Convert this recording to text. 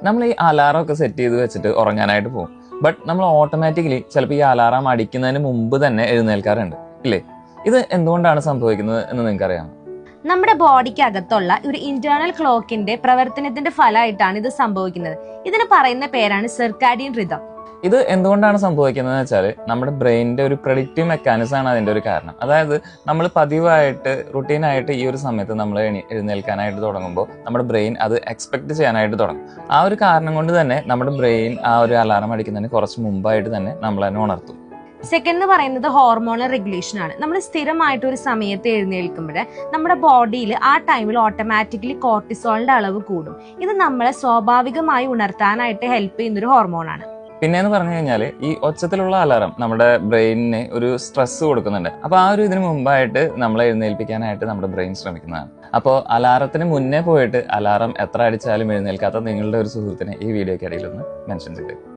നമ്മൾ ഈ അലാറം ഒക്കെ സെറ്റ് ചെയ്ത് വെച്ചിട്ട് ഉറങ്ങാനായിട്ട് പോകും. ബട്ട് നമ്മൾ ഓട്ടോമാറ്റിക്കലി ചിലപ്പോൾ ഈ അലാറം അടിക്കുന്നതിന് മുമ്പ് തന്നെ എഴുന്നേൽക്കാറുണ്ട് ഇല്ലേ? ഇത് എന്തുകൊണ്ടാണ് സംഭവിക്കുന്നത് എന്ന് നിങ്ങൾക്കറിയാമോ? നമ്മുടെ ബോഡിക്ക് അകത്തുള്ള ഒരു ഇന്റേണൽ ക്ലോക്കിന്റെ പ്രവർത്തനത്തിന്റെ ഫലമായിട്ടാണ് ഇത് സംഭവിക്കുന്നത്. ഇതിന് പറയുന്ന പേരാണ് സിർക്കാഡിയൻ റിതം. ഇത് എന്തുകൊണ്ടാണ് സംഭവിക്കുന്നത് വെച്ചാൽ നമ്മുടെ ബ്രെയിനിന്റെ ഒരു പ്രഡിക്റ്റീവ് മെക്കാനിസം ആണ് അതിന്റെ ഒരു കാരണം. അതായത് നമ്മൾ പതിവായിട്ട് റുട്ടീനായിട്ട് ഈ ഒരു സമയത്ത് നമ്മൾ എഴുന്നേൽക്കാനായിട്ട് തുടങ്ങുമ്പോൾ നമ്മുടെ ബ്രെയിൻ അത് എക്സ്പെക്ട് ചെയ്യാനായിട്ട് തുടങ്ങും. ആ ഒരു കാരണം കൊണ്ട് തന്നെ നമ്മുടെ ബ്രെയിൻ ആ ഒരു അലാറം അടിക്കുന്നതിന് കുറച്ച് മുമ്പായിട്ട് തന്നെ നമ്മൾ തന്നെ ഉണർത്തും. സെക്കൻഡ് എന്ന് പറയുന്നത് ഹോർമോണൽ റെഗുലേഷൻ ആണ്. നമ്മൾ സ്ഥിരമായിട്ട് ഒരു സമയത്ത് എഴുന്നേൽക്കുമ്പോൾ നമ്മുടെ ബോഡിയിൽ ആ ടൈമിൽ ഓട്ടോമാറ്റിക്കലി കോർട്ടിസോളിന്റെ അളവ് കൂടും. ഇത് നമ്മളെ സ്വാഭാവികമായി ഉണർത്താനായിട്ട് ഹെൽപ്പ് ചെയ്യുന്ന ഒരു ഹോർമോണാണ്. പിന്നെന്ന് പറഞ്ഞു കഴിഞ്ഞാൽ ഈ ഒച്ചത്തിലുള്ള അലാറം നമ്മുടെ ബ്രെയിനിന് ഒരു സ്ട്രെസ് കൊടുക്കുന്നുണ്ട്. അപ്പൊ ആ ഒരു ഇതിന് മുമ്പായിട്ട് നമ്മളെ എഴുന്നേൽപ്പിക്കാനായിട്ട് നമ്മുടെ ബ്രെയിൻ ശ്രമിക്കുന്നതാണ്. അപ്പോൾ അലാറത്തിന് മുന്നേ പോയിട്ട് അലാറം എത്ര അടിച്ചാലും എഴുന്നേൽക്കാത്ത നിങ്ങളുടെ ഒരു സുഹൃത്തിനെ ഈ വീഡിയോയ്ക്ക് ഇടയിൽ ഒന്ന് മെൻഷൻ ചെയ്തേ.